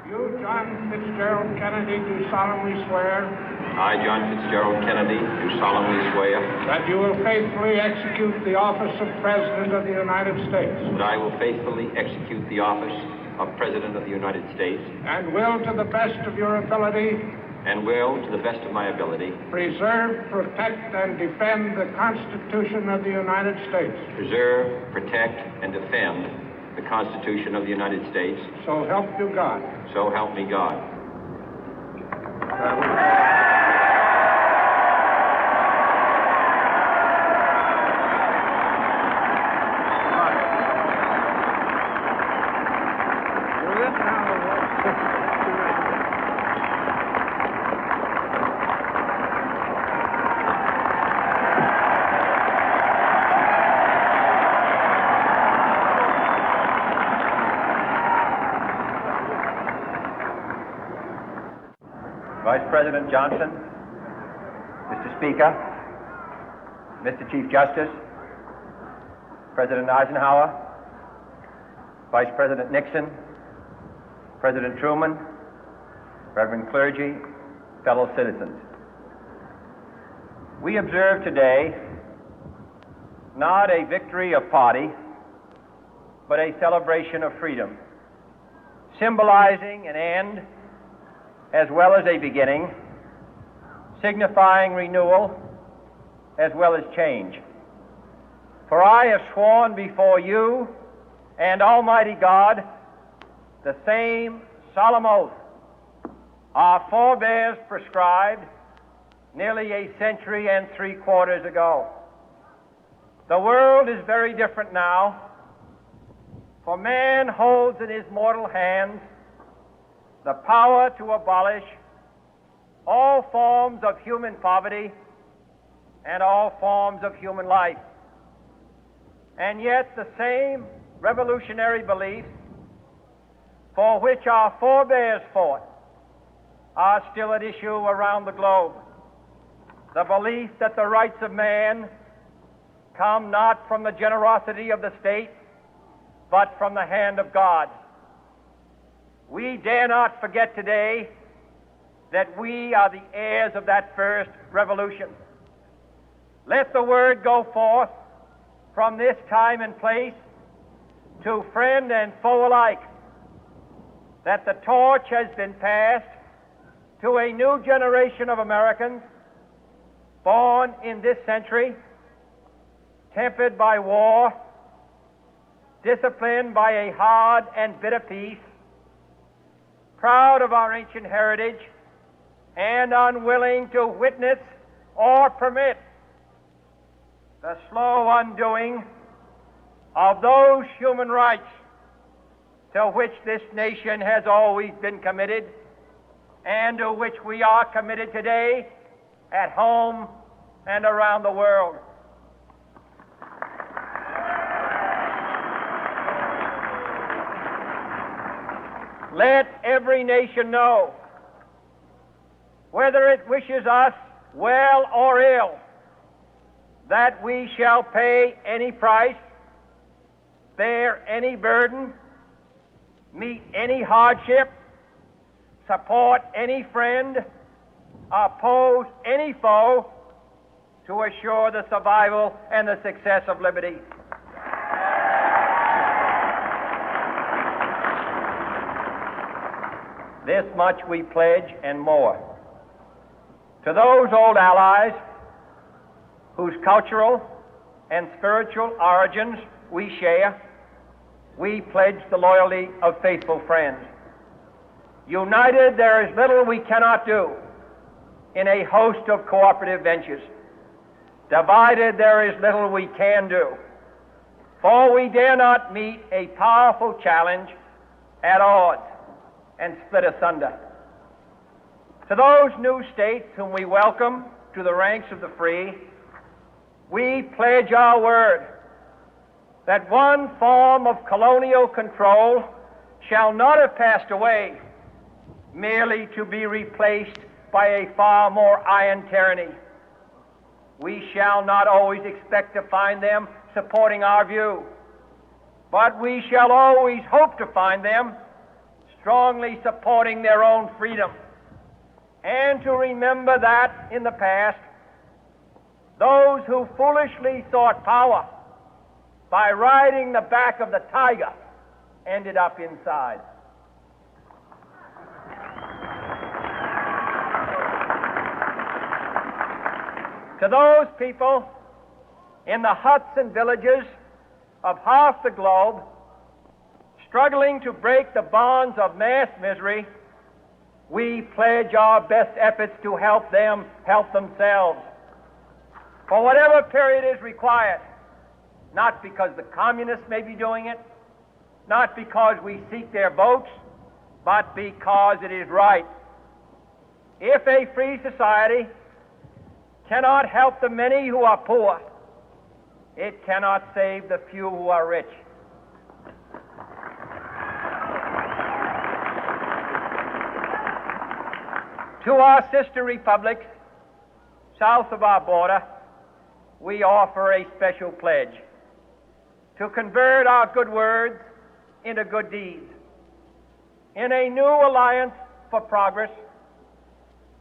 You, John Fitzgerald Kennedy, do solemnly swear I, John Fitzgerald Kennedy, do solemnly swear that you will faithfully execute the office of President of the United States that I will faithfully execute the office of President of the United States and will, to the best of your ability, and will, to the best of my ability, preserve, protect, and defend the Constitution of the United States. preserve, protect, and defend the Constitution of the United States. So help you God. So help me God. Vice President Johnson, Mr. Speaker, Mr. Chief Justice, President Eisenhower, Vice President Nixon, President Truman, Reverend clergy, fellow citizens. We observe today not a victory of party, but a celebration of freedom, symbolizing an end as well as a beginning, signifying renewal as well as change. For I have sworn before you and Almighty God the same solemn oath our forebears prescribed nearly a century and 3/4 ago. The world is very different now, for man holds in his mortal hands the power to abolish all forms of human poverty and all forms of human life. And yet the same revolutionary beliefs for which our forebears fought are still at issue around the globe. The belief that the rights of man come not from the generosity of the state, but from the hand of God. We dare not forget today that we are the heirs of that first revolution. Let the word go forth from this time and place to friend and foe alike that the torch has been passed to a new generation of Americans born in this century, tempered by war, disciplined by a hard and bitter peace, proud of our ancient heritage, and unwilling to witness or permit the slow undoing of those human rights to which this nation has always been committed and to which we are committed today at home and around the world. Let every nation know, whether it wishes us well or ill, that we shall pay any price, bear any burden, meet any hardship, support any friend, oppose any foe to assure the survival and the success of liberty. This much we pledge and more. To those old allies whose cultural and spiritual origins we share, we pledge the loyalty of faithful friends. United, there is little we cannot do in a host of cooperative ventures. Divided, there is little we can do, for we dare not meet a powerful challenge at odds and split asunder. To those new states whom we welcome to the ranks of the free, we pledge our word that one form of colonial control shall not have passed away, merely to be replaced by a far more iron tyranny. We shall not always expect to find them supporting our view, but we shall always hope to find them strongly supporting their own freedom, and to remember that in the past, those who foolishly sought power by riding the back of the tiger ended up inside. To those people in the huts and villages of half the globe struggling to break the bonds of mass misery, we pledge our best efforts to help them help themselves for whatever period is required, not because the communists may be doing it, not because we seek their votes, but because it is right. If a free society cannot help the many who are poor, it cannot save the few who are rich. To our sister republics south of our border, we offer a special pledge to convert our good words into good deeds, in a new alliance for progress,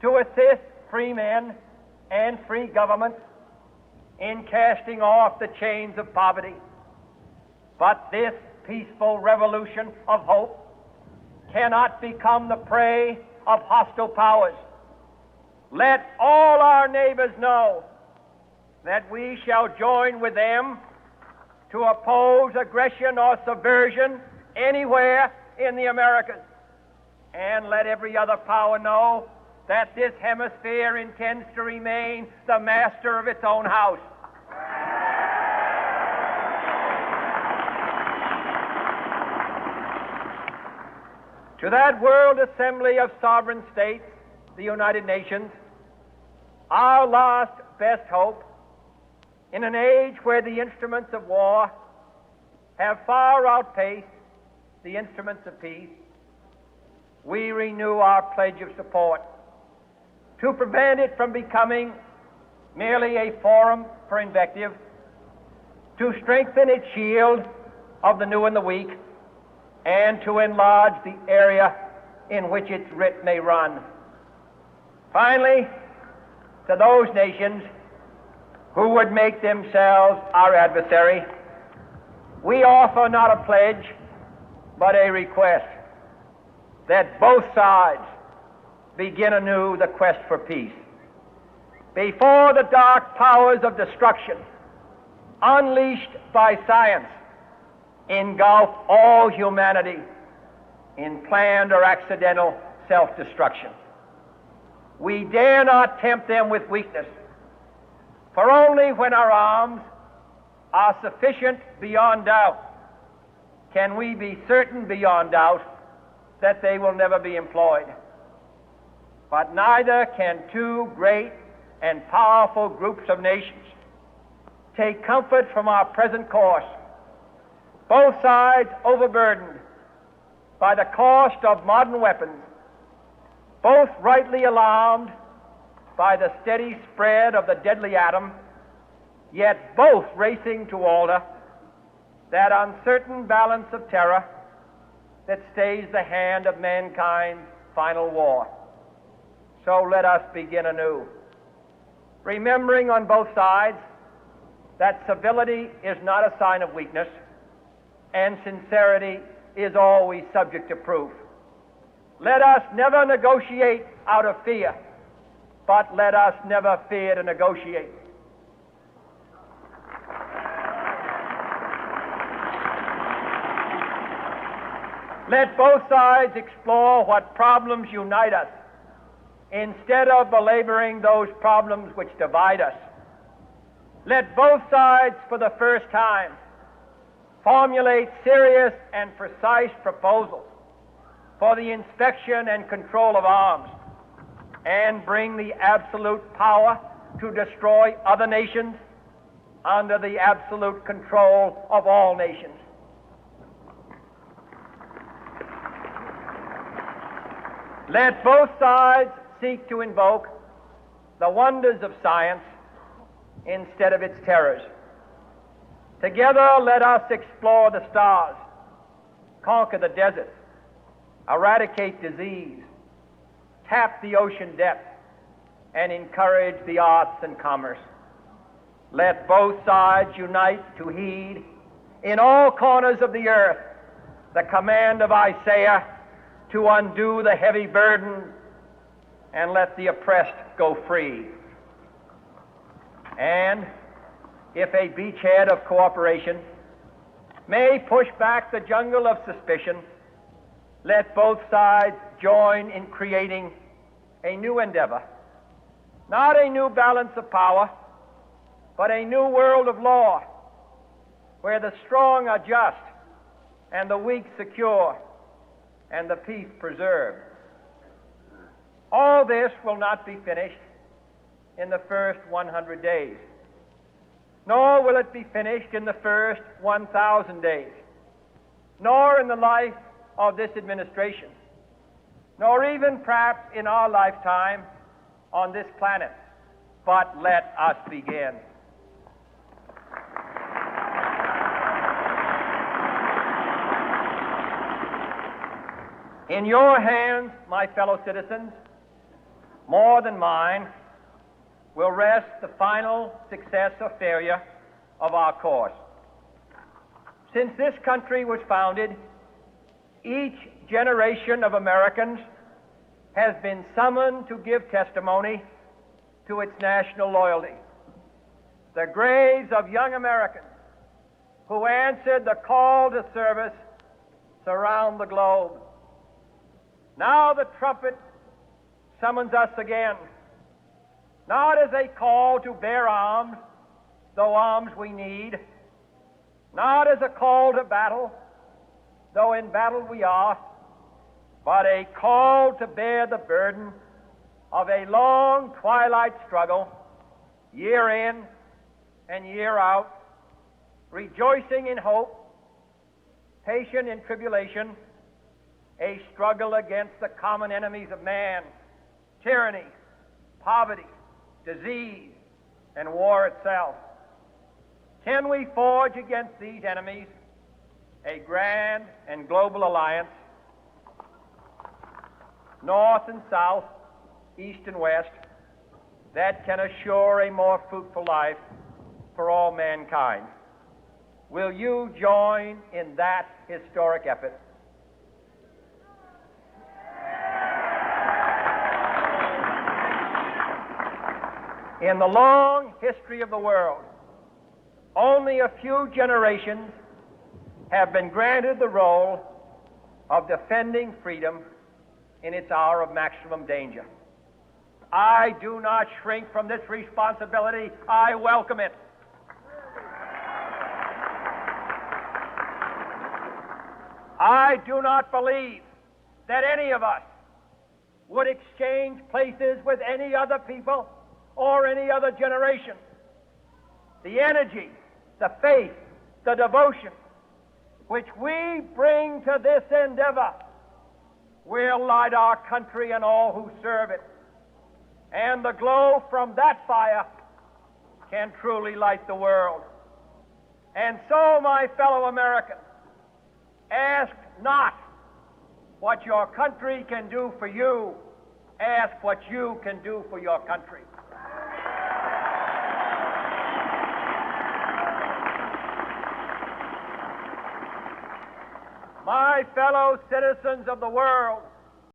to assist free men and free governments in casting off the chains of poverty. But this peaceful revolution of hope cannot become the prey of hostile powers. Let all our neighbors know that we shall join with them to oppose aggression or subversion anywhere in the Americas. And let every other power know that this hemisphere intends to remain the master of its own house. To that World Assembly of Sovereign States, the United Nations, our last best hope, in an age where the instruments of war have far outpaced the instruments of peace, we renew our pledge of support to prevent it from becoming merely a forum for invective, to strengthen its shield of the new and the weak, and to enlarge the area in which its writ may run. Finally, to those nations who would make themselves our adversary, we offer not a pledge, but a request that both sides begin anew the quest for peace. Before the dark powers of destruction, unleashed by science, engulf all humanity in planned or accidental self-destruction, we dare not tempt them with weakness, for only when our arms are sufficient beyond doubt can we be certain beyond doubt that they will never be employed. But neither can two great and powerful groups of nations take comfort from our present course, both sides overburdened by the cost of modern weapons, both rightly alarmed by the steady spread of the deadly atom, yet both racing to alter that uncertain balance of terror that stays the hand of mankind's final war. So let us begin anew, remembering on both sides that civility is not a sign of weakness, and sincerity is always subject to proof. Let us never negotiate out of fear, but let us never fear to negotiate. Let both sides explore what problems unite us, instead of belaboring those problems which divide us. Let both sides, for the first time, formulate serious and precise proposals for the inspection and control of arms, and bring the absolute power to destroy other nations under the absolute control of all nations. Let both sides seek to invoke the wonders of science instead of its terrors. Together, let us explore the stars, conquer the deserts, eradicate disease, tap the ocean depth, and encourage the arts and commerce. Let both sides unite to heed in all corners of the earth the command of Isaiah to undo the heavy burden and let the oppressed go free. And if a beachhead of cooperation may push back the jungle of suspicion, let both sides join in creating a new endeavor, not a new balance of power, but a new world of law, where the strong are just and the weak secure and the peace preserved. All this will not be finished in the first 100 days, nor will it be finished in the first 1,000 days, nor in the life of this administration, nor even perhaps in our lifetime on this planet. But let us begin. In your hands, my fellow citizens, more than mine, will rest the final success or failure of our course. Since this country was founded, each generation of Americans has been summoned to give testimony to its national loyalty. The graves of young Americans who answered the call to service surround the globe. Now the trumpet summons us again, not as a call to bear arms, though arms we need, not as a call to battle, though in battle we are, but a call to bear the burden of a long twilight struggle, year in and year out, rejoicing in hope, patient in tribulation, a struggle against the common enemies of man, tyranny, poverty, disease, and war itself. Can we forge against these enemies a grand and global alliance, north and south, east and west, that can assure a more fruitful life for all mankind? Will you join in that historic effort? In the long history of the world, only a few generations have been granted the role of defending freedom in its hour of maximum danger. I do not shrink from this responsibility. I welcome it. I do not believe that any of us would exchange places with any other people or any other generation. The energy, the faith, the devotion which we bring to this endeavor will light our country and all who serve it. And the glow from that fire can truly light the world. And so, my fellow Americans, ask not what your country can do for you, ask what you can do for your country. My fellow citizens of the world,